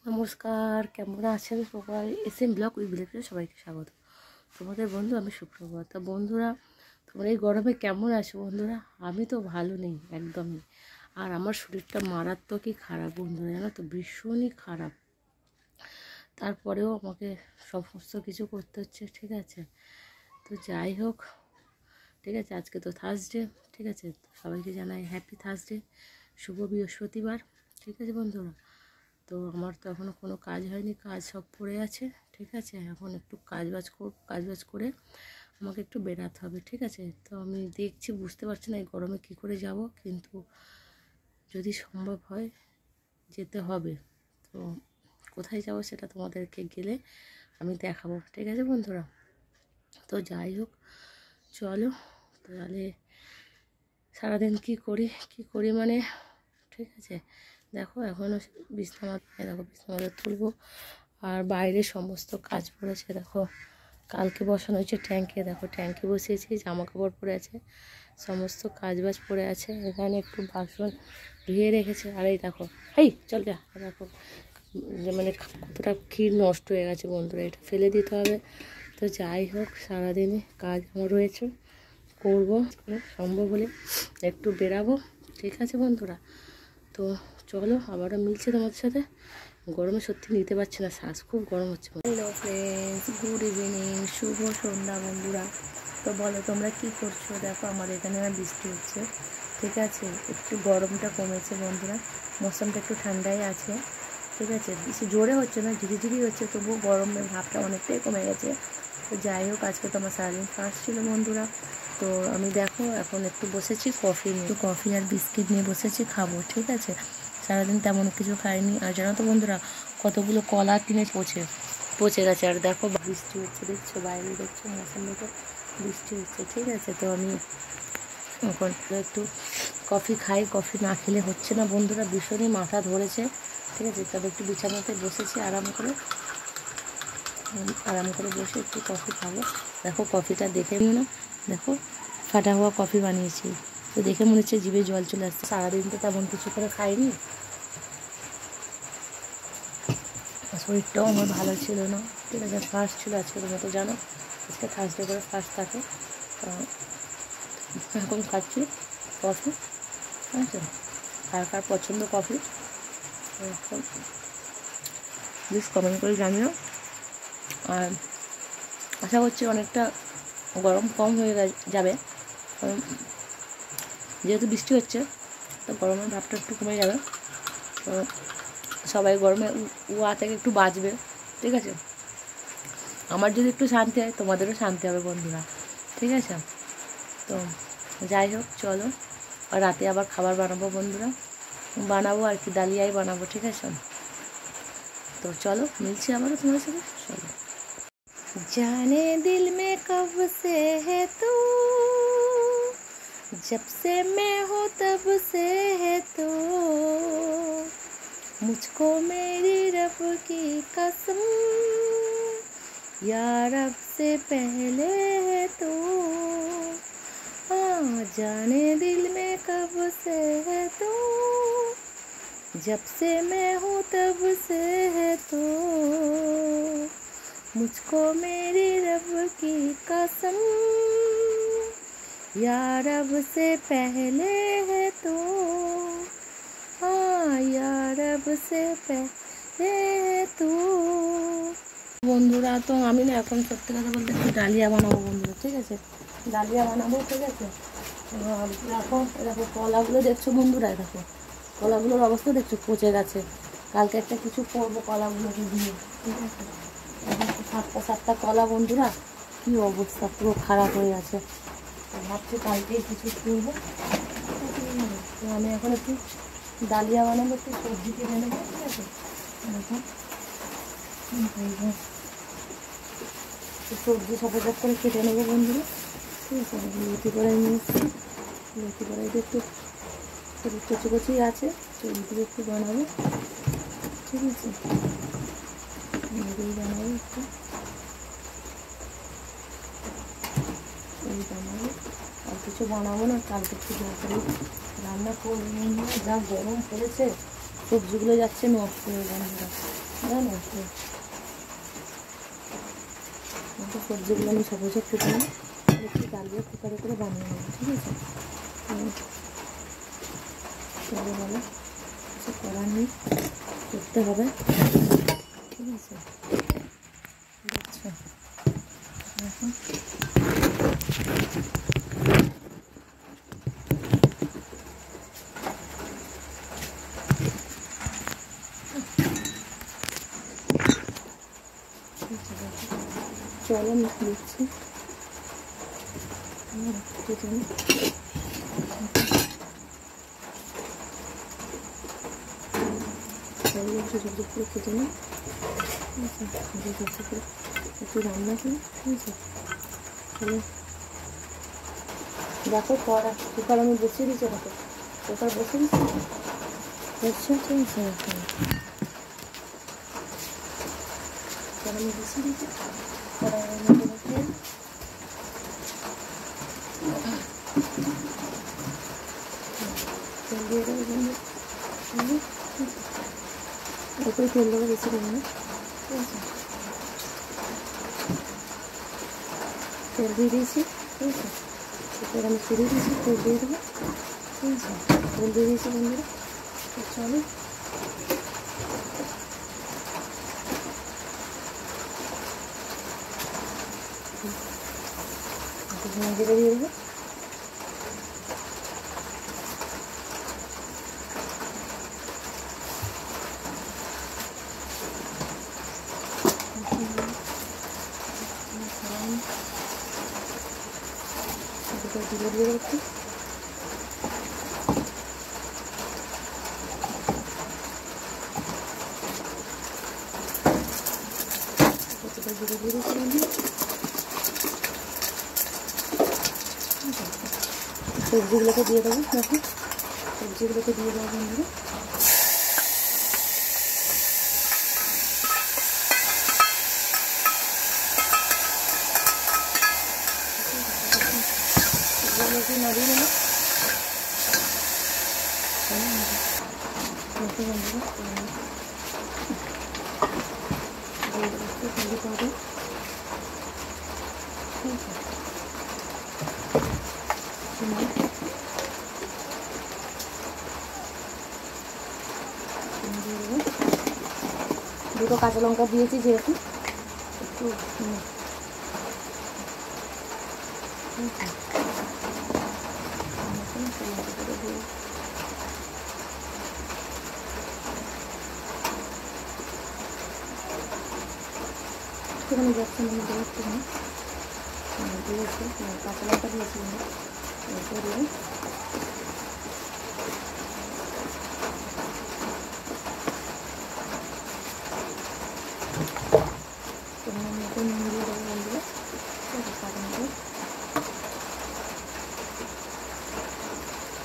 নমস্কার, কেমন আছেন সবাই? এসএম ব্লগ উইথ ভিলেজে সবাইকে স্বাগত। তোমাদের বন্ধু আমি সুপ্রভাত। তা বন্ধুরা, তোমরা এই গরমে কেমন আছো বন্ধুরা? আমি তো ভালো নেই একদমই। আর আমার শরীরটা মারাত্মকই খারাপ বন্ধুরা, জানো তো, ভীষণই খারাপ। তারপরেও আমাকে সমস্ত কিছু করতে হচ্ছে, ঠিক আছে? তো যাই হোক, ঠিক আছে, আজকে তো থার্সডে, ঠিক আছে? সবাইকে জানাই হ্যাপি থার্সডে, শুভ বৃহস্পতিবার, ঠিক আছে বন্ধুরা? তো আমার তো এখনও কোনো কাজ হয়নি, কাজ সব পড়ে আছে, ঠিক আছে? এখন একটু কাজবাজ করে আমাকে একটু বেরাতে হবে, ঠিক আছে? তো আমি দেখছি, বুঝতে পারছি না এই গরমে কী করে যাব, কিন্তু যদি সম্ভব হয় যেতে হবে। তো কোথায় যাব সেটা তোমাদেরকে গেলে আমি দেখাবো, ঠিক আছে বন্ধুরা? তো যাই হোক, চলো তাহলে সারাদিন কী করি মানে, ঠিক আছে? দেখো এখনও বিছনামাদা তুলবো, আর বাইরে সমস্ত কাজ পড়েছে। দেখো কালকে বসানো হয়েছে ট্যাঙ্কে, দেখো ট্যাঙ্কে বসিয়েছি, জামা কাপড় পরে আছে, সমস্ত কাজবাজ পড়ে আছে। এখানে একটু বাসন ধুয়ে রেখেছে, আর এই দেখো, চল যা, দেখো মানে কতটা ক্ষীর নষ্ট হয়ে গেছে বন্ধুরা, এটা ফেলে দিতে হবে। তো যাই হোক, সারাদিনে কাজ আমার রয়েছে, করবো, সম্ভব হলে একটু বেরাবো, ঠিক আছে বন্ধুরা? তো চলো, আবারও মিলছে তোমাদের সাথে। গরমে সত্যি নিতে পারছি না, শ্বাস খুব গরম হচ্ছে। হ্যালো ফ্রেন্ডস, গুড ইভিনিং, শুভ সন্ধ্যা বন্ধুরা। তো বলো তোমরা কি করছো? দেখো আমার এখানে বৃষ্টি হচ্ছে, ঠিক আছে? একটু গরমটা কমেছে বন্ধুরা, মৌসুমটা একটু ঠান্ডাই আছে, ঠিক আছে? বেশি জোরে হচ্ছে না, ঝিরিঝিরি হচ্ছে, তবুও গরমের ভাবটা অনেকটাই কমে গেছে। তো যাই হোক, আজকে তো আমার সারাদিন ফার্স্ট ছিল বন্ধুরা। তো আমি দেখো এখন একটু বসেছি কফি নিয়ে, একটু কফি আর বিস্কিট নিয়ে বসেছি, খাবো, ঠিক আছে? সারাদিন তেমন কিছু খাইনি। আর জানো তো বন্ধুরা, কতগুলো কলা কিনে পচে গেছে। আর দেখো বৃষ্টি হচ্ছে, দেখছো বাইরে, দেখছো মৌসুম দেখো, বৃষ্টি হচ্ছে, ঠিক আছে? তো আমি এখন একটু কফি খাই, কফি না খেলে হচ্ছে না বন্ধুরা, ভীষণই মাথা ধরেছে, ঠিক আছে? তবে একটু বিছানাতে বসেছি আরাম করে বসে একটু কফি খাবো। দেখো কফিটা দেখে নিও না, দেখো ফাটা হওয়া কফি বানিয়েছি। তো দেখে মনে হচ্ছে জিভে জল চলে আসছে। সারাদিন তো তেমন কিছু করে খাইনি, শরীরটাও আমার ভালো ছিল না, ঠিক আছে? ফার্স্ট ছিল আজকে, তোমরা তো জানো আজকে থার্সডে করে ফার্স্ট থাকে। তো এখন খাচ্ছি কফি, ঠিক আছে? কার পছন্দ কফি এখন প্লিজ কমেন্ট করে জানিও। আর আশা করছি অনেকটা গরম কম হয়ে যাবে, কারণ যেহেতু বৃষ্টি হচ্ছে তো গরমের ভাবটা একটু কমে যাবে। তো সবাই গরমে উয়া থেকে একটু বাঁচবে, ঠিক আছে? আমার যদি একটু শান্তি হয়, তোমাদেরও শান্তি হবে বন্ধুরা, ঠিক আছে? তো যাই হোক, চলো, আর রাতে আবার খাবার বানাবো বন্ধুরা, বানাবো আর কি, ডালিয়াই বানাবো, ঠিক আছে? তো চলো, মিলছি আবারও তোমার সাথে, চলো। जाने दिल में कब से है तू, जब से मैं हूँ तब से है तू, मुझको मेरी रब की कसम, या रब से पहले है तू। जाने दिल में कब से है तू, जब से मैं हूँ तब से है तू, मुझको मेरी रब की कसम, या रब से पहले है तो, या रब से पहले है तो। বন্ধুরা, তো আমি না এখন সত্যি কথা বলতে একটু ডালিয়া বানাবো বন্ধুরা, ঠিক আছে? ডালিয়া বানাবো, ঠিক আছে? দেখো কলাগুলো দেখছো বন্ধুরা, দেখো কলাগুলোর অবস্থা দেখছো, পচে গেছে। কালকে একটা কিছু করবো কলাগুলোকে দিয়ে, ঠিক আছে? 7টা কলা বন্ধুরা, কী অবস্থা, পুরো খারাপ হয়ে গেছে। ভাবছি কালকেই কিছু করবো। তো আমি এখন একটু ডালিয়া বানাবো, একটু সবজি কেটে নেবো, ঠিক আছে? এখন সবজি সফেদ করে কেটে নেবো বন্ধুরা, ঠিক আছে? লুচি কড়াই নিয়ে এসছি, লুচি কড়াইতে একটু কচি কচি আছে, সবজি একটু বানাবো, ঠিক আছে? বানাবো একটু বানাবো, আর কিছু বানাবো না, কালকে একটু করে রান্না করবো। যা গরম পড়েছে, সবজিগুলো যাচ্ছে নষ্ট হয়ে বন্ধুরা, না না সবজিগুলো আমি সবুজ কেটে নিই, একটু ডাল দিয়ে কুকারে করে বানিয়ে নেবো, ঠিক আছে? চলো ভালো কিছু করার নেই, করতে হবে, ঠিক আছে? আচ্ছা এখন চলো আমি দিচ্ছি সবজি কেটে নিই, ঠিক আছে? একটু রান্না করি, ঠিক আছে? চলো দেখো কড়া কুকার আমি বসিয়ে দিচ্ছি, দেখো কুকার বসিয়ে দিচ্ছি, বুঝছো? ঠিক আছে, আমি বসিয়ে দিচ্ছি কড়াইয়ের মধ্যে রেখে তেল দিয়ে দেবো, ওপরে তেল দেবো, বেশি দেবো না, ঠিক আছে? তেল দিয়ে দিয়েছি, ঠিক আছে? এরপর আমি ছেড়ে দিয়েছি, তেল দিয়ে দেবো, ঠিক আছে? তেল দিয়ে দিয়েছি বন্ধুরা, চলো জিরে দিয়ে দেবো, জিরে দিয়ে দেবো একটু, জিরে দিয়ে দিচ্ছি, সবজিগুলোকে দিয়ে দেবো, দেখো সবজিগুলোকে দিয়ে দেবো বন্ধুরা, সবজিগুলোকে নাড়িয়ে নেবো, বন্ধুরা হলদি পাউডার, ঠিক আছে? দুটো কাঁচা লঙ্কা দিয়েছি যেহেতু একটু একটুখানি যাচ্ছে মানে একটুখানি দিয়েছি, কাঁচা লঙ্কা দিয়েছি দিয়ে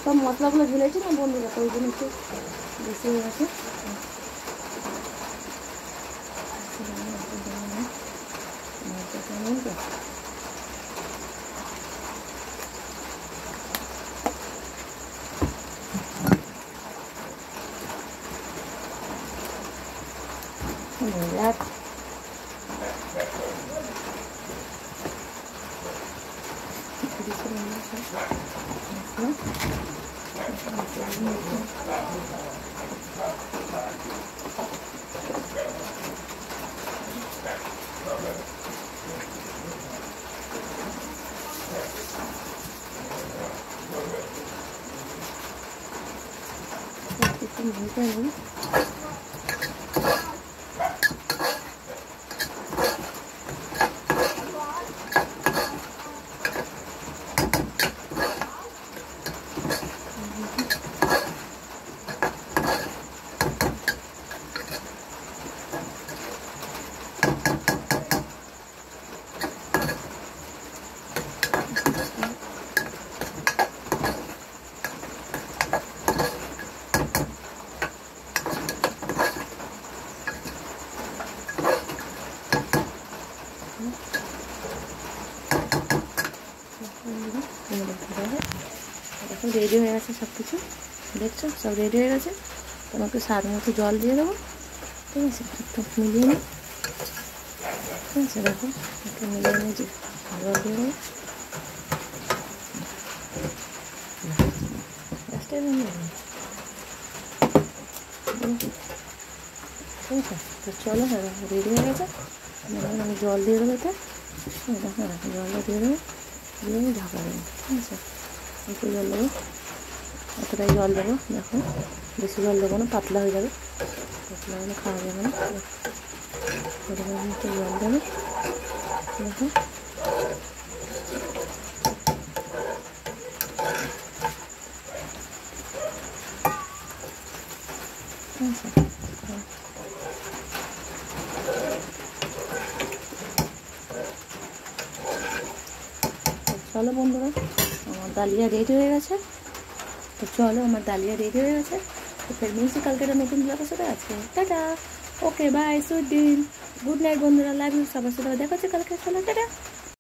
সব মশলাগুলো ঢেলেছি না বন্ধুরা, তো ওই জন্য একটু বেশি হয়ে গেছে, এখন রেডি হয়ে গেছে সব কিছু, দেখছো সব রেডি হয়ে গেছে। তোমাকে স্বাদ মতো জল দিয়ে দেবো, ঠিক আছে, একটু মিলিয়ে নিই। ঠিক আছে, দেখো একটু মিলিয়ে নিয়ে যে জল দিয়ে দেবো। ঠিক আছে, তো চলো, হ্যাঁ রেডি হয়ে গেছে। আমি জল দিয়ে দেবো এতে। দেখো দেখো জলটা দিয়ে দেবো, দিয়ে ঢাকা দেবো। ঠিক আছে, একটু জল দেবো, এতটাই জল দেবো। দেখো বেশি জল দেবো না, পাতলা হয়ে যাবে, পাতলা হলে খাওয়া যাবে না। একটু জল দেবো, দেখো ঠিক আছে। চলো বন্ধুরা, আমার ডালিয়া রেডি হয়ে গেছে। তো চলো, আমার ডালিয়া রেডি হয়ে গেছে। তো ফের মিলছি কালকে একটা নতুন ব্লগের সাথে। আছে টাটা, ওকে বাই, সুইট ডিম, গুড নাইট বন্ধুরা, লাভ ইউ। সবার সাথে দেখা হচ্ছে কালকে। চলো টাটা।